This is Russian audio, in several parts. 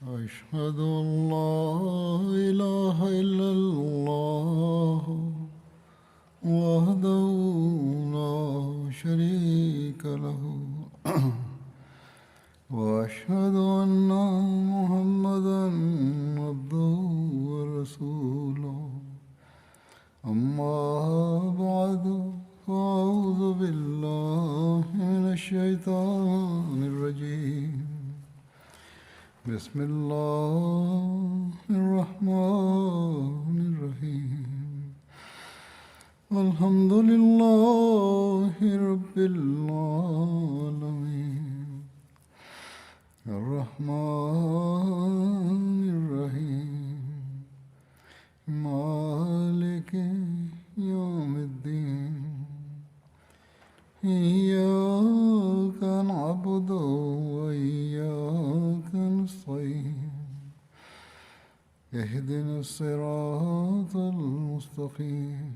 أشهد أن لا إله إلا الله وحده لا شريك له وأشهد أن محمدا عبده ورسوله أما بعد فأعوذ بالله من الشيطان الرجيم بسم الله الرحمن الرحيم الحمد لله رب العالمين الرحمن الرحيم مالك يوم الدين إياك نعبد وإياك نستعين اهدنا الصراط المستقيم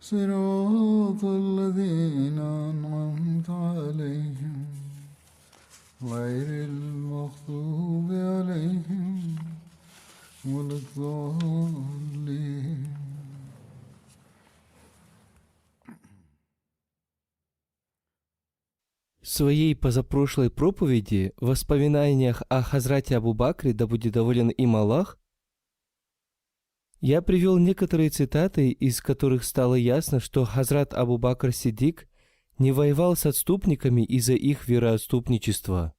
صراط الذين أنعمت عليهم غير المغضوب عليهم ولا الضالين. В своей позапрошлой проповеди в воспоминаниях о Хазрате Абу Бакре, да будет доволен им Аллах, я привел некоторые цитаты, из которых стало ясно, что Хазрат Абу Бакр Сиддик не воевал с отступниками из-за их вероотступничества,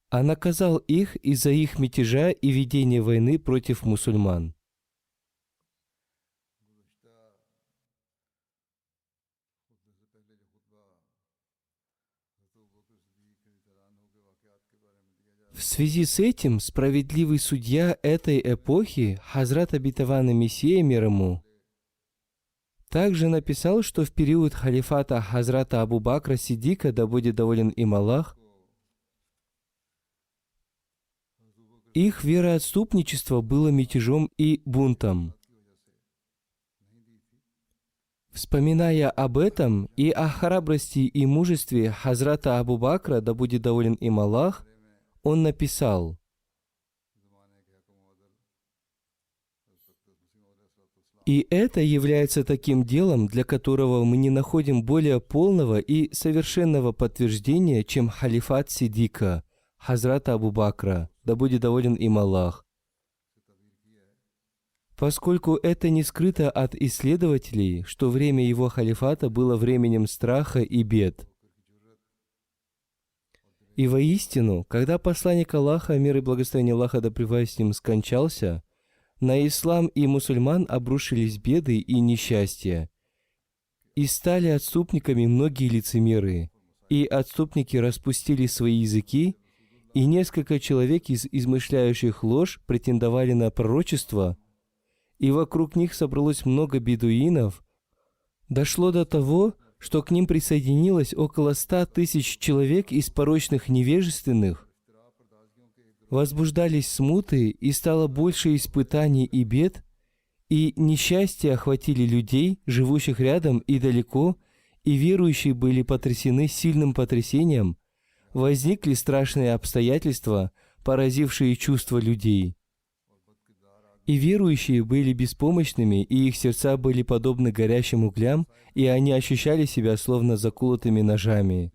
а наказал их из-за их мятежа и ведения войны против мусульман. В связи с этим справедливый судья этой эпохи, Хазрат обетованный Мессия мир ему, также написал, что в период халифата Хазрата Абу Бакра Сиддика, да будет доволен им Аллах, их вероотступничество было мятежом и бунтом. Вспоминая об этом и о храбрости и мужестве Хазрата Абу Бакра, да будет доволен им Аллах, он написал: «И это является таким делом, для которого мы не находим более полного и совершенного подтверждения, чем халифат Сиддика, Хазрата Абу Бакра, да будет доволен им Аллах, поскольку это не скрыто от исследователей, что время его халифата было временем страха и бед. И воистину, когда посланник Аллаха, мир и благословение Аллаха да пребывает с ним, скончался, на ислам и мусульман обрушились беды и несчастья, и стали отступниками многие лицемеры, и отступники распустили свои языки, и несколько человек из измышляющих ложь претендовали на пророчество, и вокруг них собралось много бедуинов. Дошло до того, что к ним присоединилось около 100 тысяч человек из порочных невежественных. Возбуждались смуты, и стало больше испытаний и бед, и несчастья охватили людей, живущих рядом и далеко, и верующие были потрясены сильным потрясением. Возникли страшные обстоятельства, поразившие чувства людей. И верующие были беспомощными, и их сердца были подобны горящим углям, и они ощущали себя словно заколотыми ножами.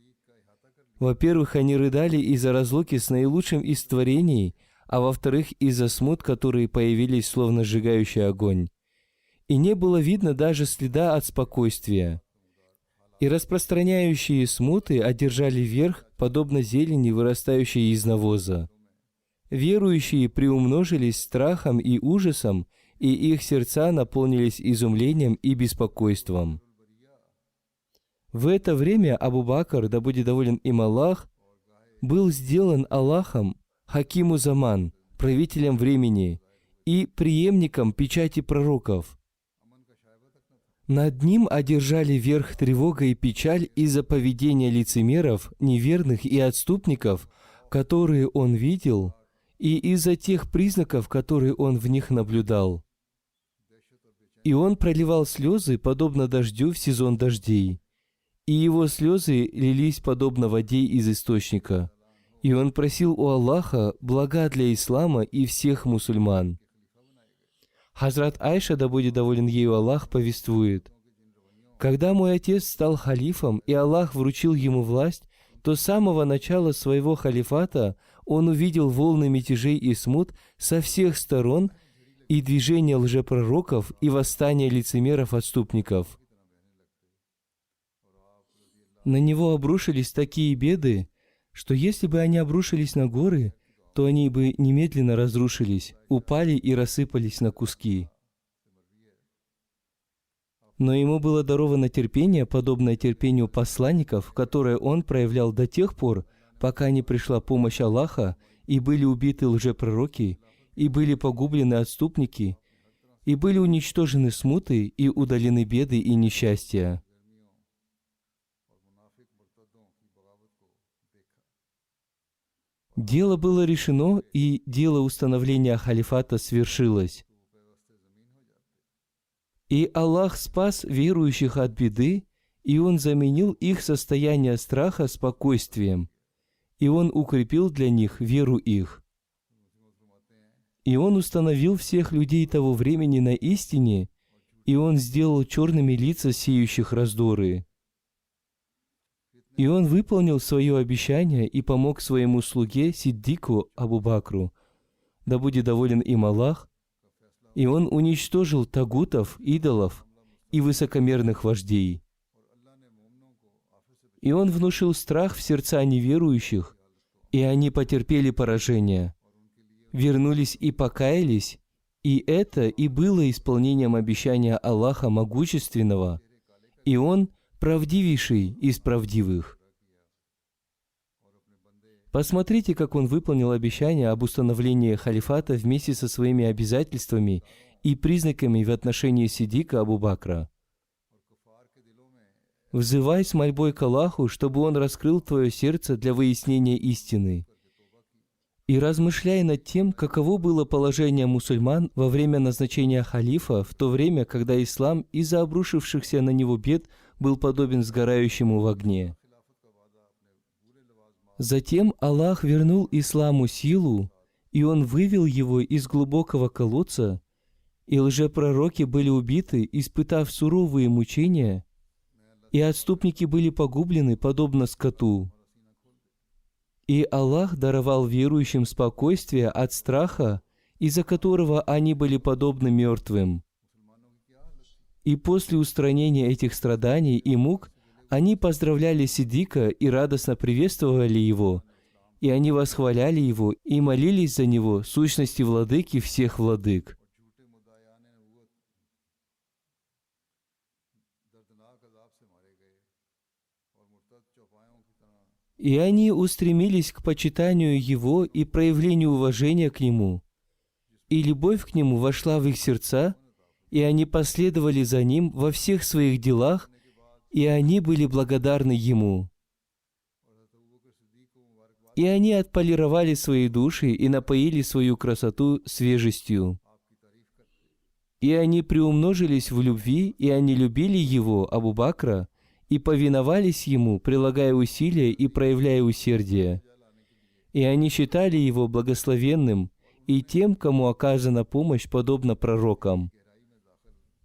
Во-первых, они рыдали из-за разлуки с наилучшим из творений, а во-вторых, из-за смут, которые появились словно сжигающий огонь. И не было видно даже следа от спокойствия. И распространяющие смуты одержали верх, подобно зелени, вырастающей из навоза. Верующие приумножились страхом и ужасом, и их сердца наполнились изумлением и беспокойством. В это время Абу Бакр, да будет доволен им Аллах, был сделан Аллахом Хакиму Заман, правителем времени, и преемником печати пророков. Над ним одержали верх тревога и печаль из-за поведения лицемеров, неверных и отступников, которые он видел, и из-за тех признаков, которые он в них наблюдал. И он проливал слезы, подобно дождю в сезон дождей. И его слезы лились подобно воде из источника. И он просил у Аллаха блага для ислама и всех мусульман. Хазрат Айша, да будет доволен ею Аллах, повествует: «Когда мой отец стал халифом, и Аллах вручил ему власть, то с самого начала своего халифата он увидел волны мятежей и смут со всех сторон и движение лжепророков и восстание лицемеров-отступников. На него обрушились такие беды, что если бы они обрушились на горы, то они бы немедленно разрушились, упали и рассыпались на куски. Но ему было даровано терпение, подобное терпению посланников, которое он проявлял до тех пор, пока не пришла помощь Аллаха, и были убиты лжепророки, и были погублены отступники, и были уничтожены смуты, и удалены беды и несчастья. Дело было решено, и дело установления халифата свершилось. И Аллах спас верующих от беды, и Он заменил их состояние страха спокойствием, и Он укрепил для них веру их. И Он установил всех людей того времени на истине, и Он сделал черными лица сеющих раздоры. И он выполнил свое обещание и помог своему слуге Сиддику Абу Бакру, да будет доволен им Аллах, и он уничтожил тагутов, идолов и высокомерных вождей. И он внушил страх в сердца неверующих, и они потерпели поражение, вернулись и покаялись, и это и было исполнением обещания Аллаха Могущественного, и Он правдивейший из правдивых. Посмотрите, как он выполнил обещание об установлении халифата вместе со своими обязательствами и признаками в отношении Сиддика Абу Бакра. «Взывай с мольбой к Аллаху, чтобы Он раскрыл твое сердце для выяснения истины. И размышляй над тем, каково было положение мусульман во время назначения халифа, в то время, когда ислам из-за обрушившихся на него бед был подобен сгорающему в огне. Затем Аллах вернул исламу силу, и Он вывел его из глубокого колодца, и лжепророки были убиты, испытав суровые мучения, и отступники были погублены, подобно скоту. И Аллах даровал верующим спокойствие от страха, из-за которого они были подобны мертвым. И после устранения этих страданий и мук они поздравляли Сиддика и радостно приветствовали его, и они восхваляли его и молились за него, сущности владыки всех владык. И они устремились к почитанию его и проявлению уважения к нему, и любовь к нему вошла в их сердца, и они последовали за ним во всех своих делах, и они были благодарны ему. И они отполировали свои души и напоили свою красоту свежестью. И они приумножились в любви, и они любили его, Абу Бакра, и повиновались ему, прилагая усилия и проявляя усердие. И они считали его благословенным и тем, кому оказана помощь, подобно пророкам.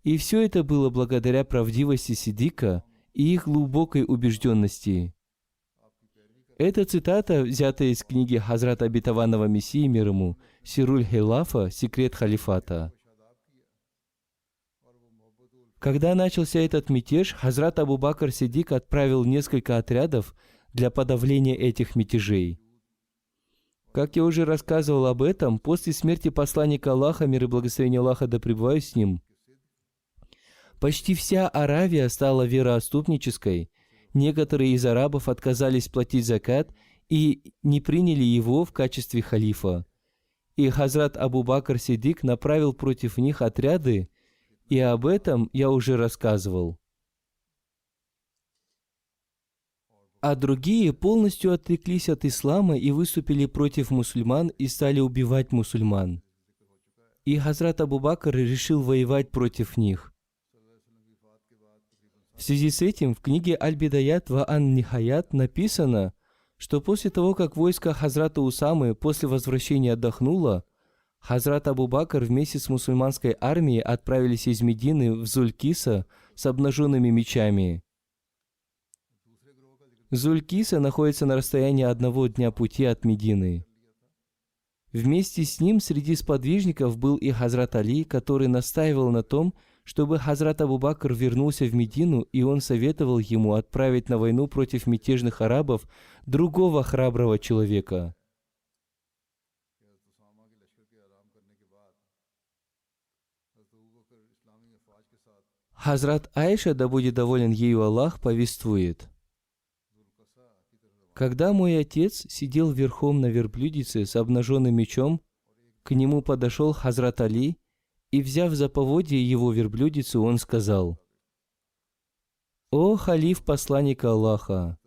И все это было благодаря правдивости Сиддика и их глубокой убежденности. Эта цитата, взятая из книги Хазрата Обетованного Мессии мир ему, Сируль Хилафа, «Секрет халифата». Когда начался этот мятеж, Хазрат Абу Бакр Сиддик отправил несколько отрядов для подавления этих мятежей. Как я уже рассказывал об этом, после смерти посланника Аллаха, мир и благословение Аллаха да пребывают с ним, почти вся Аравия стала вероотступнической. Некоторые из арабов отказались платить закат и не приняли его в качестве халифа. И Хазрат Абу Бакр Сиддик направил против них отряды, и об этом я уже рассказывал. А другие полностью отреклись от ислама и выступили против мусульман и стали убивать мусульман. И Хазрат Абу Бакр решил воевать против них. В связи с этим в книге Аль-Бидаят ва Ан-Нихаят написано, что после того, как войско Хазрата Усамы после возвращения отдохнуло, Хазрат Абу Бакр вместе с мусульманской армией отправились из Медины в Зулькиса с обнаженными мечами. Зулькиса находится на расстоянии 1 дня пути от Медины. Вместе с ним среди сподвижников был и Хазрат Али, который настаивал на том, чтобы Хазрат Абу Бакр вернулся в Медину, и он советовал ему отправить на войну против мятежных арабов другого храброго человека. Хазрат Айша, да будет доволен ею Аллах, повествует: «Когда мой отец сидел верхом на верблюдице с обнаженным мечом, к нему подошел Хазрат Али, и, взяв за поводья его верблюдицу, он сказал: «О халиф посланника Аллаха,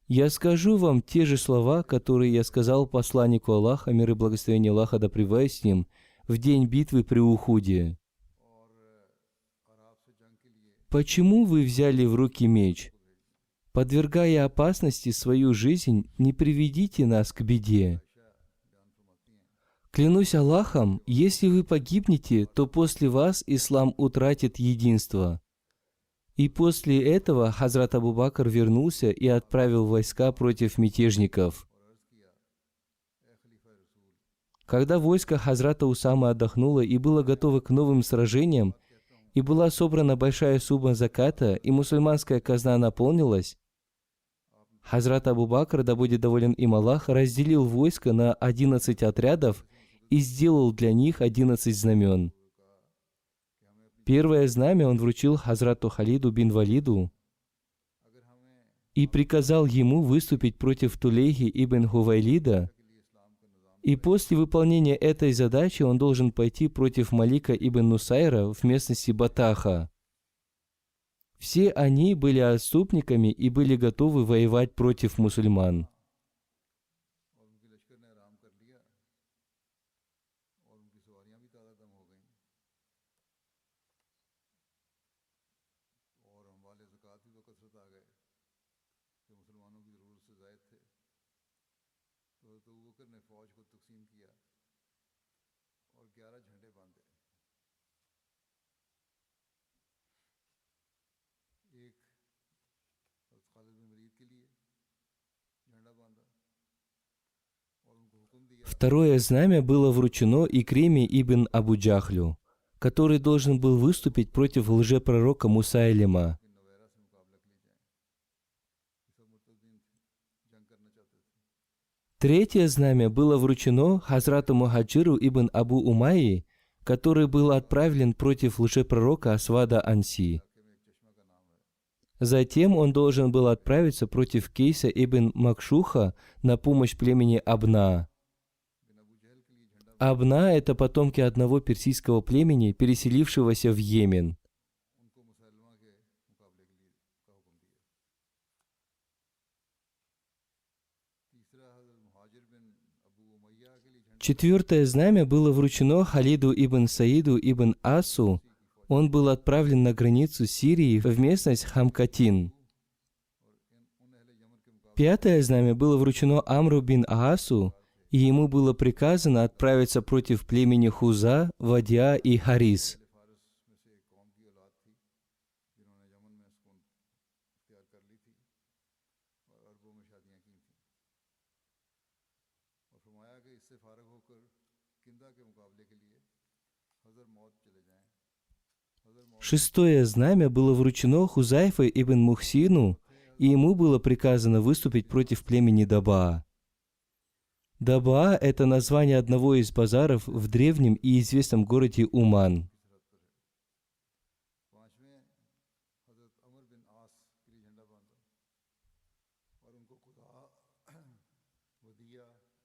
я скажу вам те же слова, которые я сказал посланнику Аллаха, мир и благословение Аллаха да пребывает с ним, в день битвы при Ухуде. Почему вы взяли в руки меч? Подвергая опасности свою жизнь, не приведите нас к беде. Клянусь Аллахом, если вы погибнете, то после вас ислам утратит единство». И после этого Хазрат Абу Бакр вернулся и отправил войска против мятежников. Когда войско Хазрата Усамы отдохнуло и было готово к новым сражениям, и была собрана большая сумма заката, и мусульманская казна наполнилась, Хазрат Абу Бакр, да будет доволен им Аллах, разделил войско на 11 отрядов и сделал для них 11 знамен. Первое знамя он вручил Хазрату Халиду бин Валиду и приказал ему выступить против Тулейхи ибн Хувайлида, и после выполнения этой задачи он должен пойти против Малика ибн Нусайра в местности Батаха. Все они были отступниками и были готовы воевать против мусульман. Второе знамя было вручено Икриме ибн Абу Джахлю, который должен был выступить против лжепророка Мусайлима. Третье знамя было вручено Хазрату Мухаджиру ибн Абу Умайи, который был отправлен против лжепророка Асвада Анси. Затем он должен был отправиться против Кейса ибн Макшуха на помощь племени Абна. Абна – это потомки одного персидского племени, переселившегося в Йемен. Четвертое знамя было вручено Халиду ибн Саиду ибн Асу. Он был отправлен на границу Сирии в местность Хамкатин. Пятое знамя было вручено Амру бин Аасу, и ему было приказано отправиться против племени Хуза, Вадиа и Харис. Шестое знамя было вручено Хузайфе ибн Мухсину, и ему было приказано выступить против племени Дабаа. Дабаа – это название одного из базаров в древнем и известном городе Уман.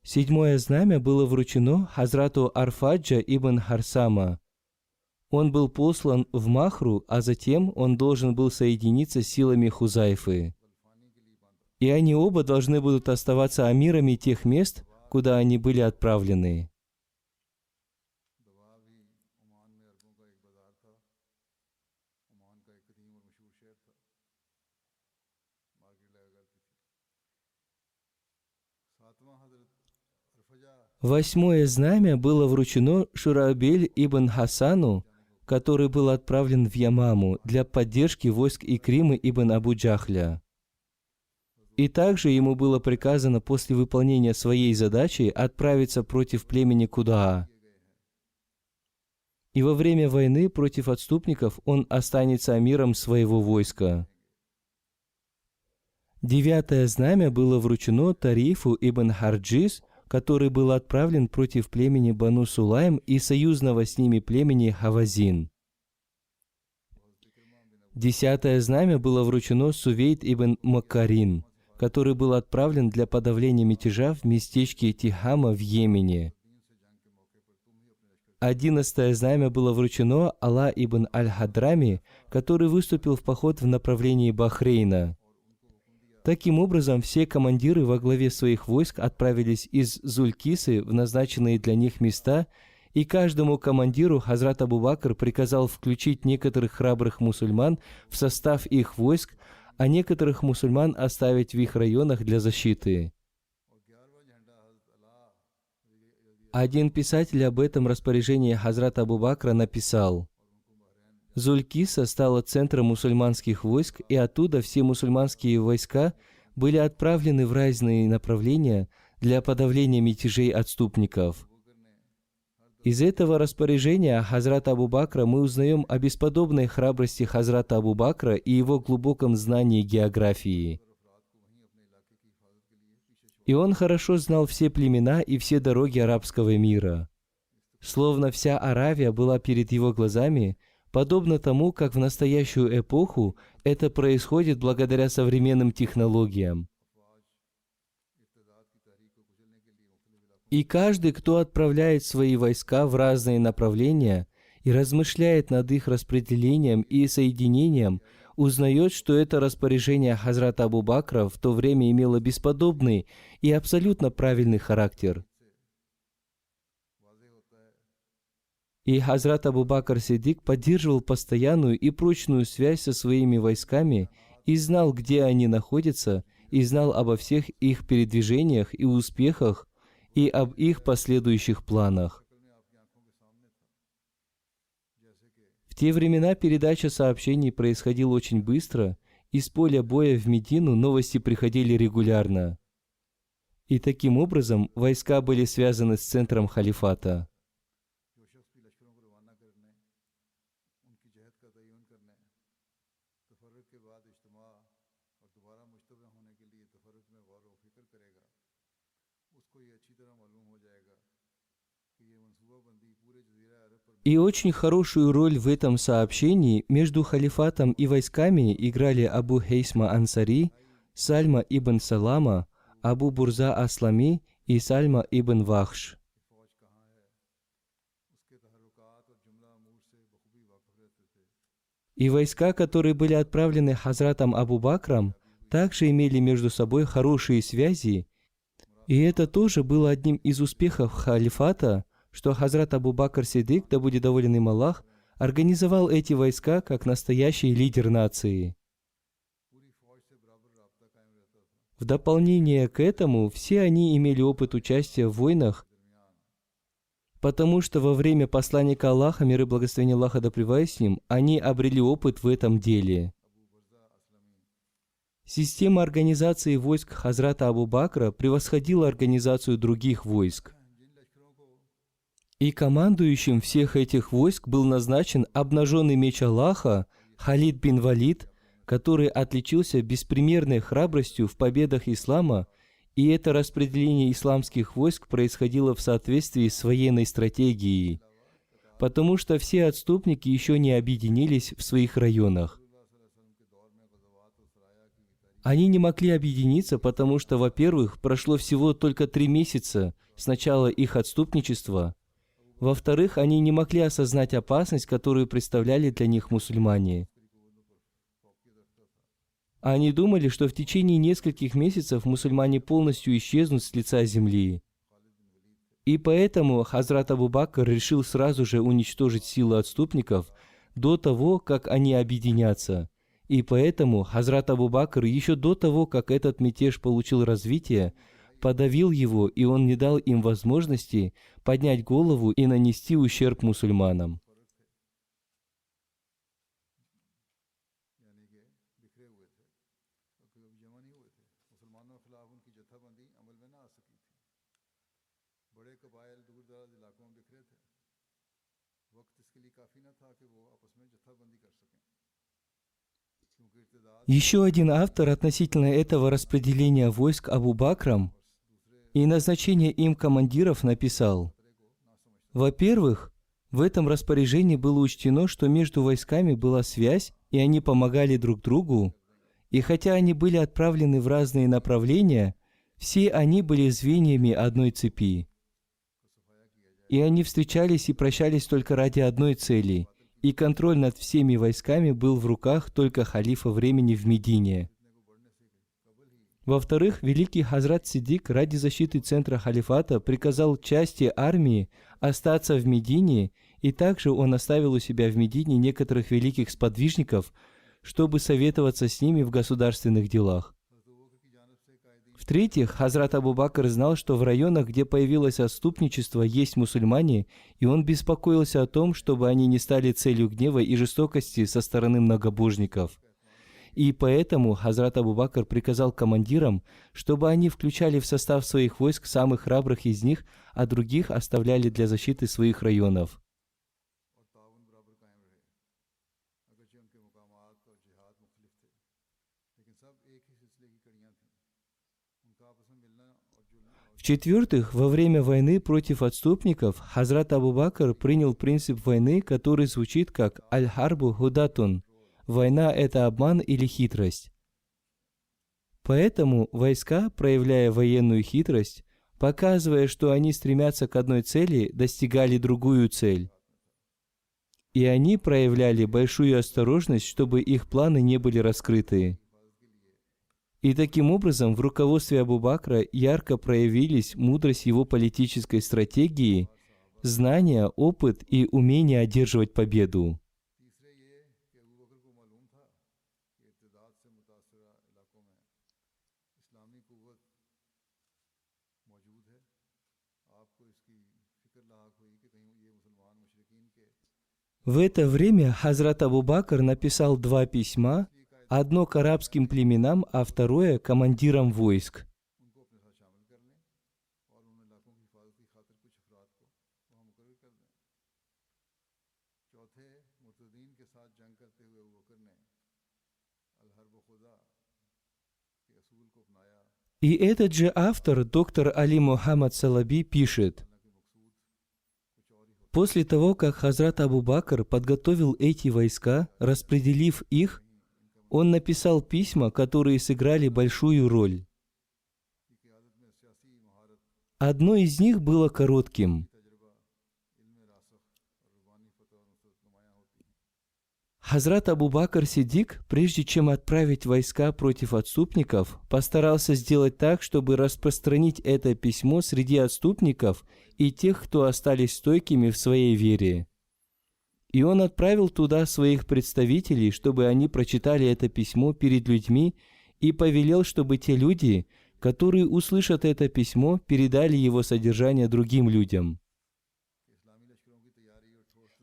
Седьмое знамя было вручено Хазрату Арфаджа ибн Харсама. Он был послан в Махру, а затем он должен был соединиться с силами Хузайфы. И они оба должны будут оставаться амирами тех мест, куда они были отправлены. 8-е знамя было вручено Шурабель ибн Хасану, который был отправлен в Ямаму для поддержки войск Икримы ибн Абу Джахля. И также ему было приказано после выполнения своей задачи отправиться против племени Кудаа. И во время войны против отступников он останется амиром своего войска. 9-е знамя было вручено Тарифу ибн Харджис, который был отправлен против племени Бану Сулайм и союзного с ними племени Хавазин. 10-е знамя было вручено Сувейд ибн Маккарин, который был отправлен для подавления мятежа в местечке Тихама в Йемене. 11-е знамя было вручено Алла ибн Аль-Хадрами, который выступил в поход в направлении Бахрейна. Таким образом, все командиры во главе своих войск отправились из Зулькисы в назначенные для них места, и каждому командиру Хазрат Абу Бакр приказал включить некоторых храбрых мусульман в состав их войск, а некоторых мусульман оставить в их районах для защиты. Один писатель об этом распоряжении Хазрата Абу Бакра написал: Зулькиса стала центром мусульманских войск, и оттуда все мусульманские войска были отправлены в разные направления для подавления мятежей отступников. Из этого распоряжения Хазрата Абу Бакра мы узнаем о бесподобной храбрости Хазрата Абу Бакра и его глубоком знании географии. И он хорошо знал все племена и все дороги арабского мира. Словно вся Аравия была перед его глазами, подобно тому, как в настоящую эпоху это происходит благодаря современным технологиям. И каждый, кто отправляет свои войска в разные направления и размышляет над их распределением и соединением, узнает, что это распоряжение Хазрата Абу Бакра в то время имело бесподобный и абсолютно правильный характер. И Хазрат Абу Бакр Сиддик поддерживал постоянную и прочную связь со своими войсками и знал, где они находятся, и знал обо всех их передвижениях и успехах, и об их последующих планах. В те времена передача сообщений происходила очень быстро, и с поля боя в Медину новости приходили регулярно. И таким образом войска были связаны с центром халифата. И очень хорошую роль в этом сообщении между халифатом и войсками играли Абу Хейсма Ансари, Сальма ибн Салама, Абу Бурза Аслами и Сальма ибн Вахш. И войска, которые были отправлены Хазратом Абу Бакром, также имели между собой хорошие связи, и это тоже было одним из успехов халифата, что Хазрат Абу Бакр Сиддик, да будет доволен им Аллах, организовал эти войска как настоящий лидер нации. В дополнение к этому, все они имели опыт участия в войнах, потому что во время посланника Аллаха, мир и благословение Аллаха да пребывает с ним, они обрели опыт в этом деле. Система организации войск Хазрата Абу Бакра превосходила организацию других войск. И командующим всех этих войск был назначен обнаженный меч Аллаха Халид бин Валид, который отличился беспримерной храбростью в победах ислама, и это распределение исламских войск происходило в соответствии с военной стратегией, потому что все отступники еще не объединились в своих районах. Они не могли объединиться, потому что, во-первых, прошло всего только 3 месяца с начала их отступничества, во-вторых, они не могли осознать опасность, которую представляли для них мусульмане. Они думали, что в течение нескольких месяцев мусульмане полностью исчезнут с лица земли. И поэтому Хазрат Абу Бакр решил сразу же уничтожить силы отступников до того, как они объединятся. И поэтому Хазрат Абу Бакр еще до того, как этот мятеж получил развитие, подавил его, и он не дал им возможности поднять голову и нанести ущерб мусульманам. Еще один автор относительно этого распределения войск Абу Бакром и назначения им командиров написал: во-первых, в этом распоряжении было учтено, что между войсками была связь, и они помогали друг другу, и хотя они были отправлены в разные направления, все они были звеньями одной цепи. И они встречались и прощались только ради одной цели, и контроль над всеми войсками был в руках только халифа времени в Медине. Во-вторых, великий Хазрат Сиддик ради защиты центра халифата приказал части армии остаться в Медине, и также он оставил у себя в Медине некоторых великих сподвижников, чтобы советоваться с ними в государственных делах. В-третьих, Хазрат Абу Бакр знал, что в районах, где появилось отступничество, есть мусульмане, и он беспокоился о том, чтобы они не стали целью гнева и жестокости со стороны многобожников. И поэтому Хазрат Абу Бакр приказал командирам, чтобы они включали в состав своих войск самых храбрых из них, а других оставляли для защиты своих районов. В-четвертых, во время войны против отступников Хазрат Абу Бакр принял принцип войны, который звучит как «Аль-Харбу Худатун» – «Война – это обман или хитрость». Поэтому войска, проявляя военную хитрость, показывая, что они стремятся к одной цели, достигали другую цель. И они проявляли большую осторожность, чтобы их планы не были раскрыты. И таким образом в руководстве Абу Бакра ярко проявились мудрость его политической стратегии, знания, опыт и умение одерживать победу. В это время Хазрат Абу Бакр написал 2 письма, одно к арабским племенам, а второе – командирам войск. И этот же автор, доктор Али Мухаммад Салаби, пишет: после того, как Хазрат Абу Бакр подготовил эти войска, распределив их, он написал письма, которые сыграли большую роль. Одно из них было коротким. Хазрат Абу Бакр Сиддик, прежде чем отправить войска против отступников, постарался сделать так, чтобы распространить это письмо среди отступников и тех, кто остались стойкими в своей вере. И он отправил туда своих представителей, чтобы они прочитали это письмо перед людьми, и повелел, чтобы те люди, которые услышат это письмо, передали его содержание другим людям.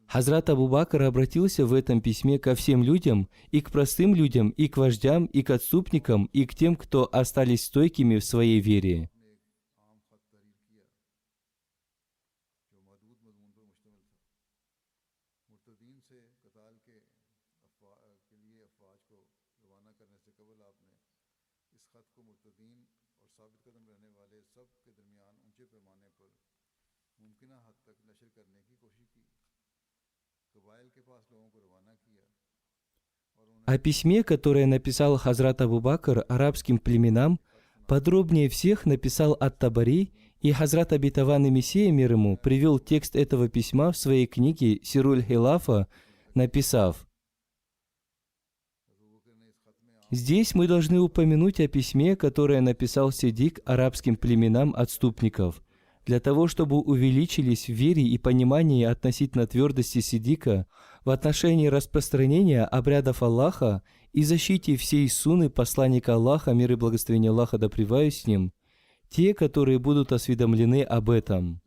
Хазрат Абу Бакр обратился в этом письме ко всем людям, и к простым людям, и к вождям, и к отступникам, и к тем, кто остались стойкими в своей вере. О письме, которое написал Хазрат Абу Бакр арабским племенам, подробнее всех написал Ат-Табари, и Хазрат Обетованный Мессия, мир ему, привел текст этого письма в своей книге Сируль Хилафа, написав: «Здесь мы должны упомянуть о письме, которое написал Сиддик арабским племенам отступников, для того, чтобы увеличились в вере и понимании относительно твердости Сиддика в отношении распространения обрядов Аллаха и защите всей сунны посланника Аллаха, мир и благословение Аллаха да пребывают с ним, те, которые будут осведомлены об этом.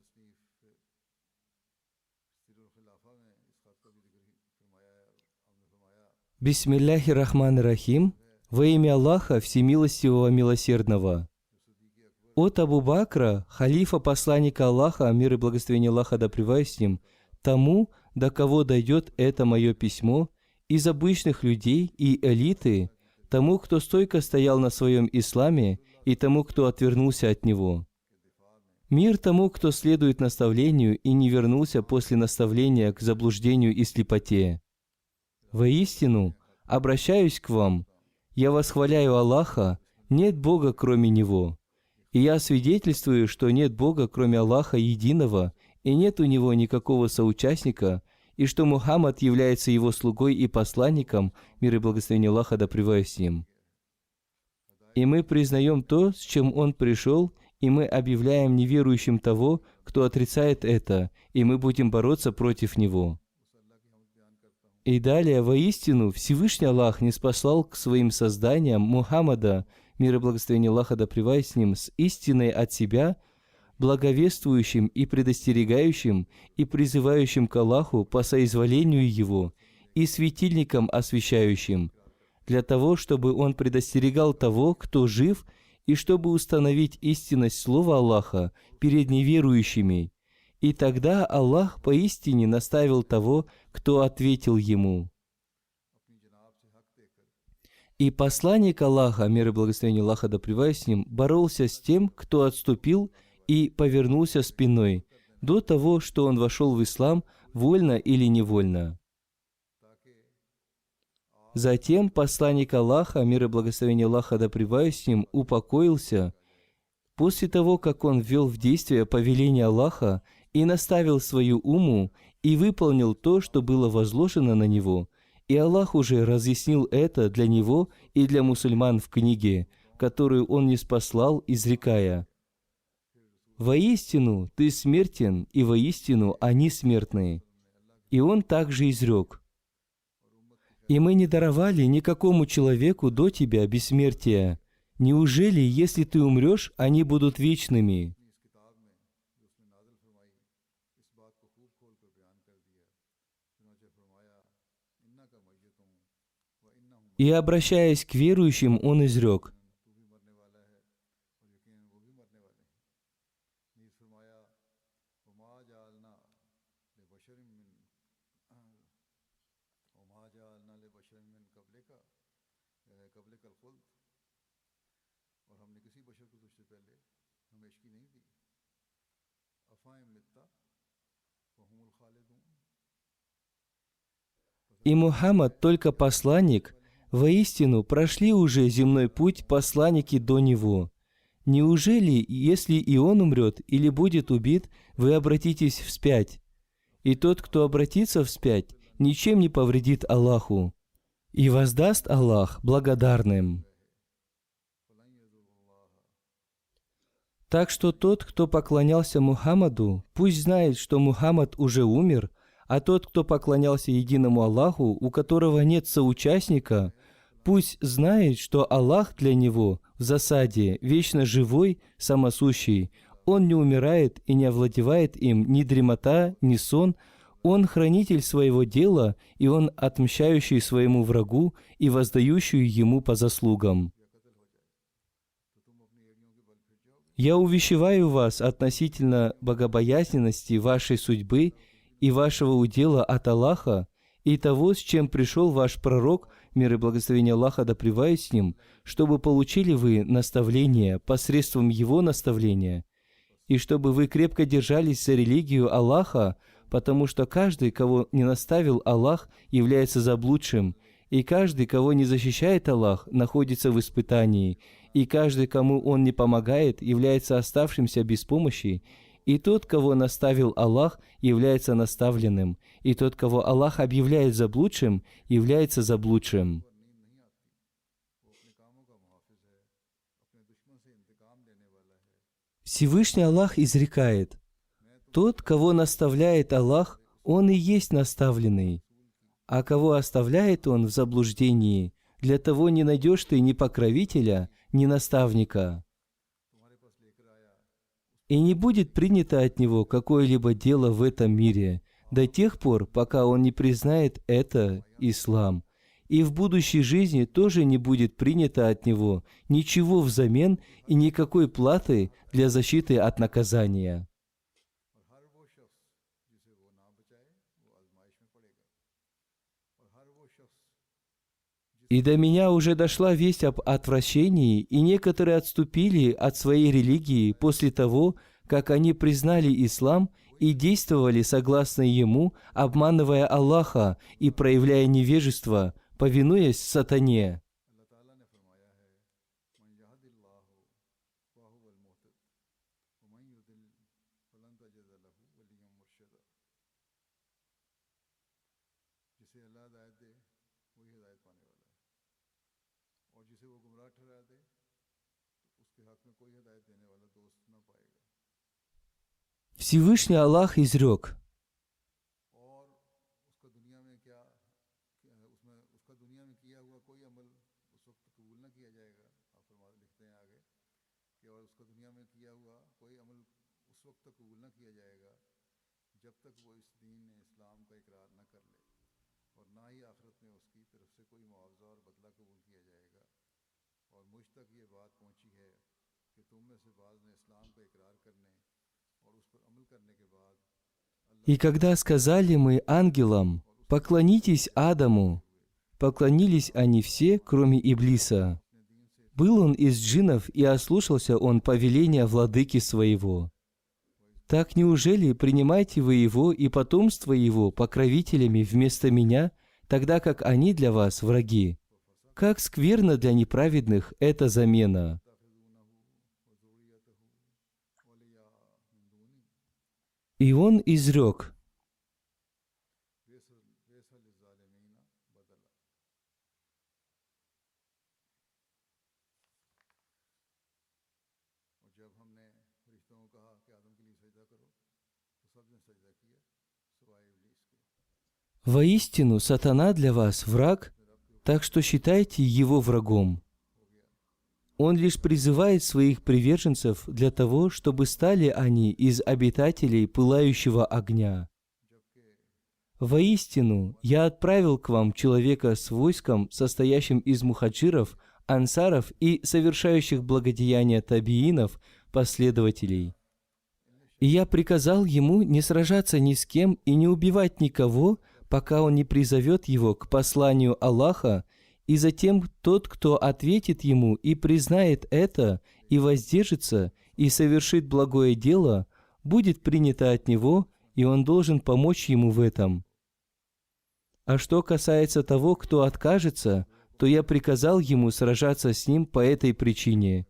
Бисмилляхи рахман рахим. Во имя Аллаха Всемилостивого Милосердного. От Абу Бакра, халифа посланника Аллаха, мир и благословение Аллаха да пребывает с ним, тому, до кого дойдет это мое письмо, из обычных людей и элиты, тому, кто стойко стоял на своем исламе, и тому, кто отвернулся от него. Мир тому, кто следует наставлению и не вернулся после наставления к заблуждению и слепоте. Воистину, обращаюсь к вам, я восхваляю Аллаха, нет Бога, кроме Него. И я свидетельствую, что нет Бога, кроме Аллаха единого, и нет у Него никакого соучастника, и что Мухаммад является Его слугой и посланником, мир и благословение Аллаха да пребывает с ним. И мы признаем то, с чем Он пришел, и мы объявляем неверующим того, кто отрицает это, и мы будем бороться против него. И далее, воистину, Всевышний Аллах ниспослал к своим созданиям Мухаммада, мир и благословение Аллаха да пребывает с ним, с истиной от себя, благовествующим и предостерегающим и призывающим к Аллаху по соизволению Его и светильником освещающим, для того, чтобы он предостерегал того, кто жив, и чтобы установить истинность Слова Аллаха перед неверующими. И тогда Аллах поистине наставил того, кто ответил Ему. И посланник Аллаха, мир и благословение Аллаха да пребывает с ним, боролся с тем, кто отступил и повернулся спиной, до того, что он вошел в ислам, вольно или невольно. Затем посланник Аллаха, мир и благословение Аллаха да пребывает с ним, упокоился. После того, как он ввел в действие повеление Аллаха и наставил свою умму и выполнил то, что было возложено на него, и Аллах уже разъяснил это для него и для мусульман в книге, которую он ниспослал, изрекая: «Воистину ты смертен, и воистину они смертные». И он также изрек: «И мы не даровали никакому человеку до тебя бессмертия. Неужели, если ты умрешь, они будут вечными?» И, обращаясь к верующим, он изрек: «И Мухаммад только посланник, воистину прошли уже земной путь посланники до него. Неужели, если и он умрет или будет убит, вы обратитесь вспять? И тот, кто обратится вспять, ничем не повредит Аллаху, и воздаст Аллах благодарным». Так что тот, кто поклонялся Мухаммаду, пусть знает, что Мухаммад уже умер, а тот, кто поклонялся единому Аллаху, у которого нет соучастника, пусть знает, что Аллах для него в засаде вечно живой, самосущий. Он не умирает и не овладевает им ни дремота, ни сон. Он хранитель своего дела, и он отмщающий своему врагу и воздающий ему по заслугам. Я увещеваю вас относительно богобоязненности вашей судьбы и вашего удела от Аллаха, и того, с чем пришел ваш пророк, мир и благословение Аллаха да пребывает с ним, чтобы получили вы наставление посредством его наставления, и чтобы вы крепко держались за религию Аллаха, потому что каждый, кого не наставил Аллах, является заблудшим, и каждый, кого не защищает Аллах, находится в испытании, и каждый, кому Он не помогает, является оставшимся без помощи, и тот, кого наставил Аллах, является наставленным, и тот, кого Аллах объявляет заблудшим, является заблудшим. Всевышний Аллах изрекает: «Тот, кого наставляет Аллах, он и есть наставленный, а кого оставляет он в заблуждении, для того не найдешь ты ни покровителя, ни наставника». И не будет принято от него какое-либо дело в этом мире до тех пор, пока он не признает это ислам. И в будущей жизни тоже не будет принято от него ничего взамен и никакой платы для защиты от наказания. И до меня уже дошла весть об отвращении, и некоторые отступили от своей религии после того, как они признали ислам и действовали согласно ему, обманывая Аллаха и проявляя невежество, повинуясь сатане. Всевышний Аллах изрек: «И когда сказали мы ангелам: поклонитесь Адаму, поклонились они все, кроме Иблиса. Был он из джиннов, и ослушался он повеления владыки своего. Так неужели принимаете вы его и потомство его покровителями вместо меня, тогда как они для вас враги? Как скверно для неправедных эта замена!» И он изрек: «Воистину, сатана для вас враг, так что считайте его врагом. Он лишь призывает своих приверженцев для того, чтобы стали они из обитателей пылающего огня. Воистину, я отправил к вам человека с войском, состоящим из мухаджиров, ансаров и совершающих благодеяния табиинов, последователей. И я приказал ему не сражаться ни с кем и не убивать никого, пока он не призовет его к посланию Аллаха, и затем тот, кто ответит ему и признает это, и воздержится, и совершит благое дело, будет принято от него, и он должен помочь ему в этом. А что касается того, кто откажется, то я приказал ему сражаться с ним по этой причине.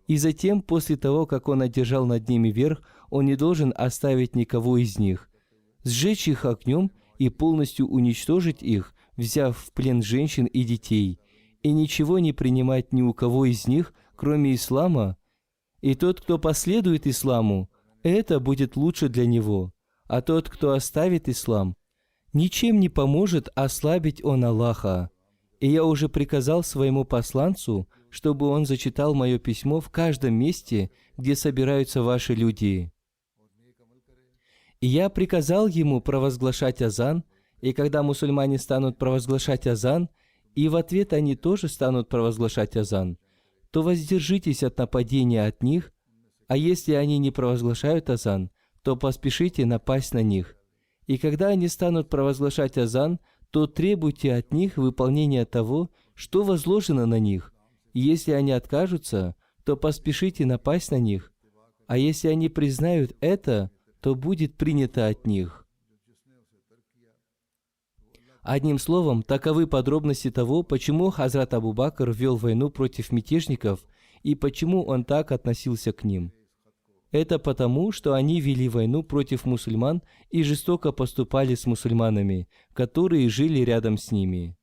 И затем, после того, как он одержал над ними верх, он не должен оставить никого из них, сжечь их огнем и полностью уничтожить их, взяв в плен женщин и детей, и ничего не принимать ни у кого из них, кроме ислама. И тот, кто последует исламу, это будет лучше для него, а тот, кто оставит ислам, ничем не поможет ослабить он Аллаха. И я уже приказал своему посланцу, чтобы он зачитал мое письмо в каждом месте, где собираются ваши люди. И я приказал ему провозглашать азан, и когда мусульмане станут провозглашать азан, и в ответ они тоже станут провозглашать азан, то воздержитесь от нападения от них, а если они не провозглашают азан, то поспешите напасть на них. И когда они станут провозглашать азан, то требуйте от них выполнения того, что возложено на них. И если они откажутся, то поспешите напасть на них. А если они признают это, то будет принято от них. Одним словом, таковы подробности того, почему Хазрат Абу Бакр вел войну против мятежников и почему он так относился к ним. Это потому, что они вели войну против мусульман и жестоко поступали с мусульманами, которые жили рядом с ними.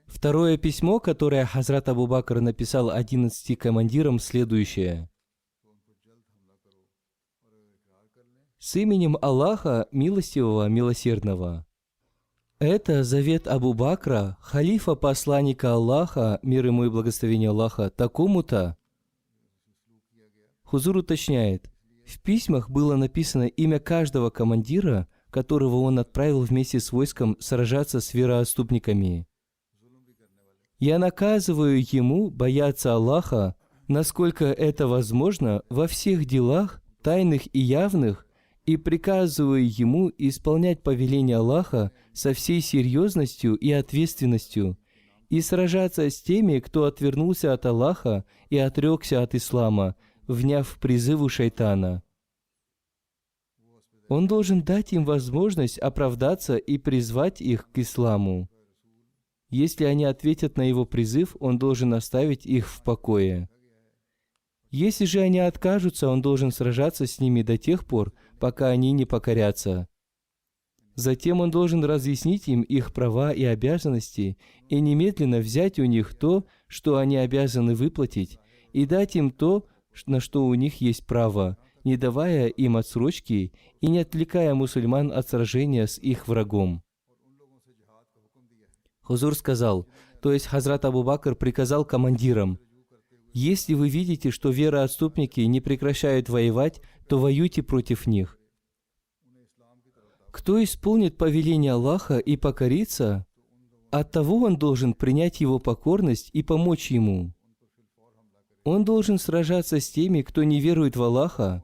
Второе письмо, которое Хазрат Абу Бакр написал 11 командирам, следующее. «С именем Аллаха, милостивого, милосердного. Это завет Абу Бакра, халифа посланника Аллаха, мир ему и благословение Аллаха, такому-то. Хузур уточняет, в письмах было написано имя каждого командира, которого он отправил вместе с войском сражаться с вероотступниками. Я наказываю ему бояться Аллаха, насколько это возможно, во всех делах, тайных и явных, и приказываю ему исполнять повеление Аллаха со всей серьезностью и ответственностью, и сражаться с теми, кто отвернулся от Аллаха и отрекся от ислама, вняв призыву шайтана. Он должен дать им возможность оправдаться и призвать их к исламу. Если они ответят на его призыв, он должен оставить их в покое. Если же они откажутся, он должен сражаться с ними до тех пор, пока они не покорятся. Затем он должен разъяснить им их права и обязанности и немедленно взять у них то, что они обязаны выплатить, и дать им то, на что у них есть право, не давая им отсрочки и не отвлекая мусульман от сражения с их врагом. Хузур сказал, то есть Хазрат Абу Бакр приказал командирам: «Если вы видите, что вероотступники не прекращают воевать, то воюйте против них. Кто исполнит повеление Аллаха и покорится, от того он должен принять его покорность и помочь ему. Он должен сражаться с теми, кто не верует в Аллаха,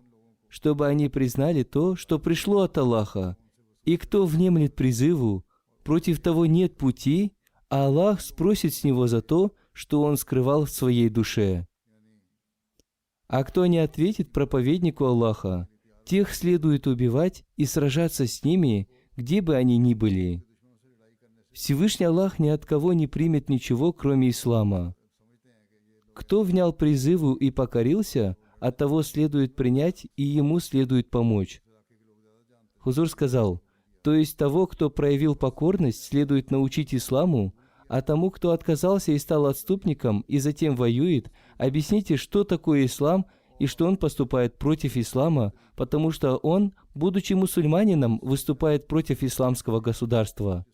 чтобы они признали то, что пришло от Аллаха, и кто внемлет призыву, против того нет пути, а Аллах спросит с него за то, что он скрывал в своей душе. А кто не ответит проповеднику Аллаха, тех следует убивать и сражаться с ними, где бы они ни были. Всевышний Аллах ни от кого не примет ничего, кроме ислама. Кто внял призыву и покорился, от того следует принять, и ему следует помочь». Хузур сказал, то есть того, кто проявил покорность, следует научить исламу, а тому, кто отказался и стал отступником и затем воюет, объясните, что такое ислам и что он поступает против ислама, потому что он, будучи мусульманином, выступает против исламского государства.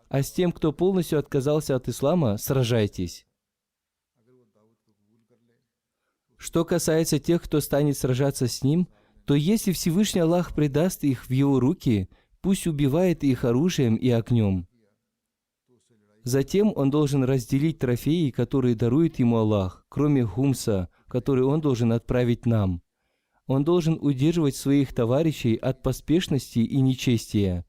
А с тем, кто полностью отказался от ислама, сражайтесь. Что касается тех, кто станет сражаться с ним, то если Всевышний Аллах предаст их в его руки, пусть убивает их оружием и огнем. Затем он должен разделить трофеи, которые дарует ему Аллах, кроме хумса, который он должен отправить нам. Он должен удерживать своих товарищей от поспешности и нечестия,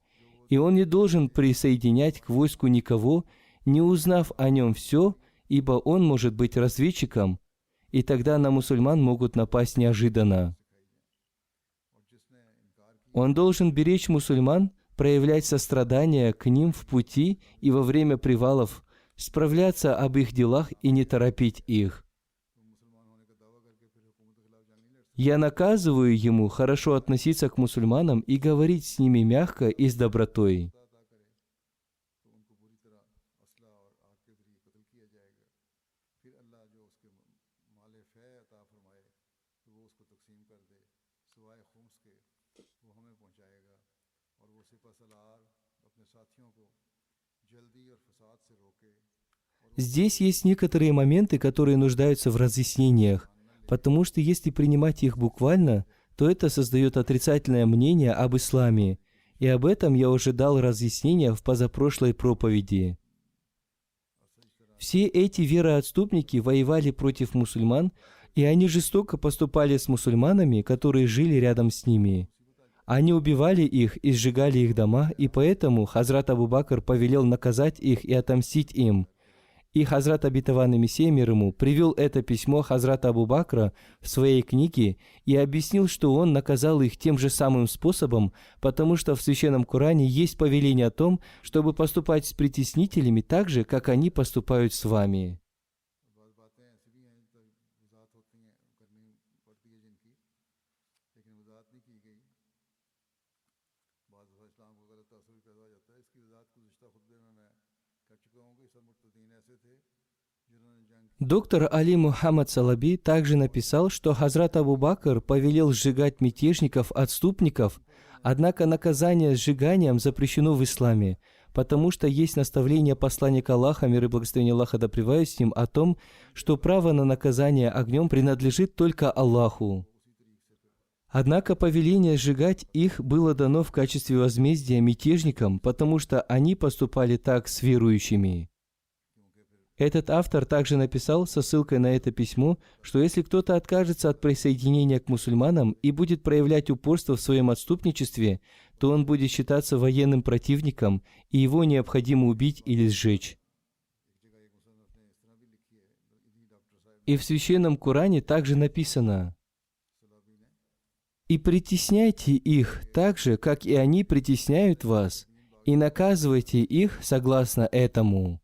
и он не должен присоединять к войску никого, не узнав о нем все, ибо он может быть разведчиком, и тогда на мусульман могут напасть неожиданно. Он должен беречь мусульман, проявлять сострадание к ним в пути и во время привалов, справляться об их делах и не торопить их. Я наказываю ему хорошо относиться к мусульманам и говорить с ними мягко и с добротой. Здесь есть некоторые моменты, которые нуждаются в разъяснениях, потому что если принимать их буквально, то это создает отрицательное мнение об исламе, и об этом я уже дал разъяснение в позапрошлой проповеди. Все эти вероотступники воевали против мусульман, и они жестоко поступали с мусульманами, которые жили рядом с ними. Они убивали их и сжигали их дома, и поэтому Хазрат Абу Бакр повелел наказать их и отомстить им. И Хазрат обетованный Мессия мир ему привел это письмо Хазрата Абу Бакра в своей книге и объяснил, что он наказал их тем же самым способом, потому что в Священном Коране есть повеление о том, чтобы поступать с притеснителями так же, как они поступают с вами. Доктор Али Мухаммад Салаби также написал, что Хазрат Абу Бакр повелел сжигать мятежников-отступников, однако наказание сжиганием запрещено в исламе, потому что есть наставление посланника Аллаха, мир и благословение Аллаха да пребывает с ним, о том, что право на наказание огнем принадлежит только Аллаху. Однако повеление сжигать их было дано в качестве возмездия мятежникам, потому что они поступали так с верующими. Этот автор также написал со ссылкой на это письмо, что если кто-то откажется от присоединения к мусульманам и будет проявлять упорство в своем отступничестве, то он будет считаться военным противником, и его необходимо убить или сжечь. И в Священном Коране также написано: «И притесняйте их так же, как и они притесняют вас, и наказывайте их согласно этому».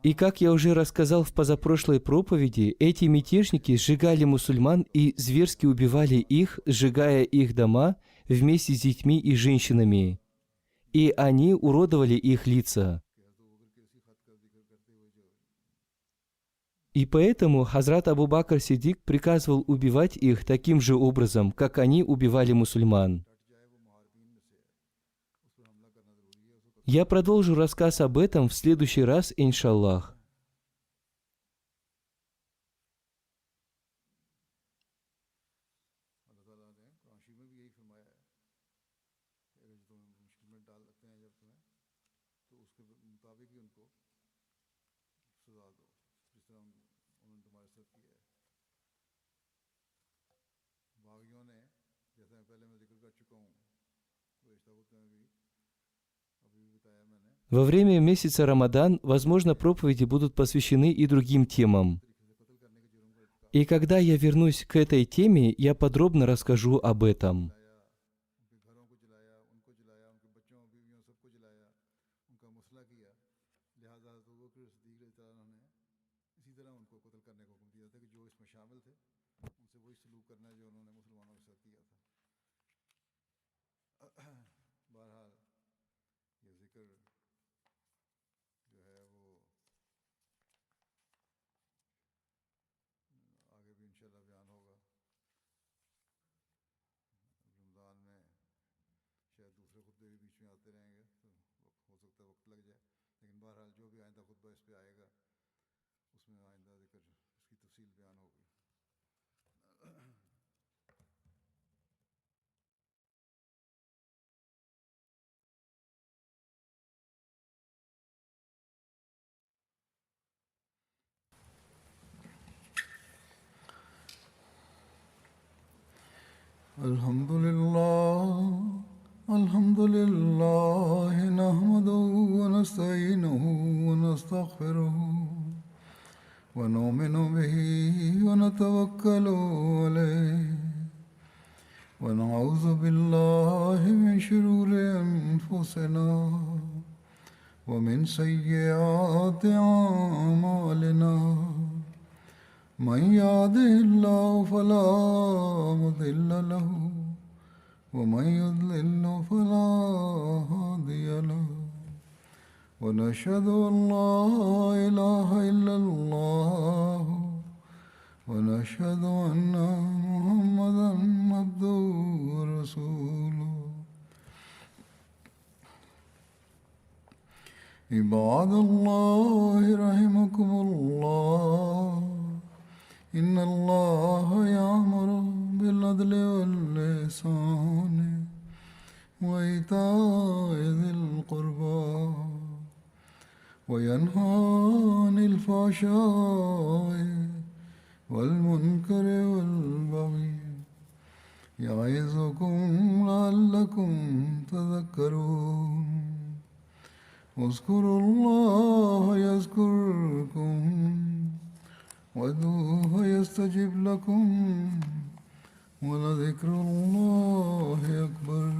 И как я уже рассказал в позапрошлой проповеди, эти мятежники сжигали мусульман и зверски убивали их, сжигая их дома вместе с детьми и женщинами. И они уродовали их лица. И поэтому Хазрат Абу Бакр Сиддик приказывал убивать их таким же образом, как они убивали мусульман. Я продолжу рассказ об этом в следующий раз, иншаллах. Во время месяца Рамадан, возможно, проповеди будут посвящены и другим темам. И когда я вернусь к этой теме, я подробно расскажу об этом. الحمد لله نحمده ونستعينه ونستغفره ونؤمن به ونتوكل عليه ونعوذ بالله من شرور أنفسنا ومن سيئات أعمالنا من يهده الله فلا مضل له ومن يضلل فلا هادي له ونشهد أن لا إله إلا الله ونشهد أن محمدا عبده ورسوله عباد الله رحمكم الله إن الله يأمر بالعدل والإحسان وإيتاء ذي القربى وينهى عن الفحشاء والمنكر والبغي يعظكم لعلكم تذكرون اذكروا الله يذكركم وادعوه يستجب لكم ولذكر الله أكبر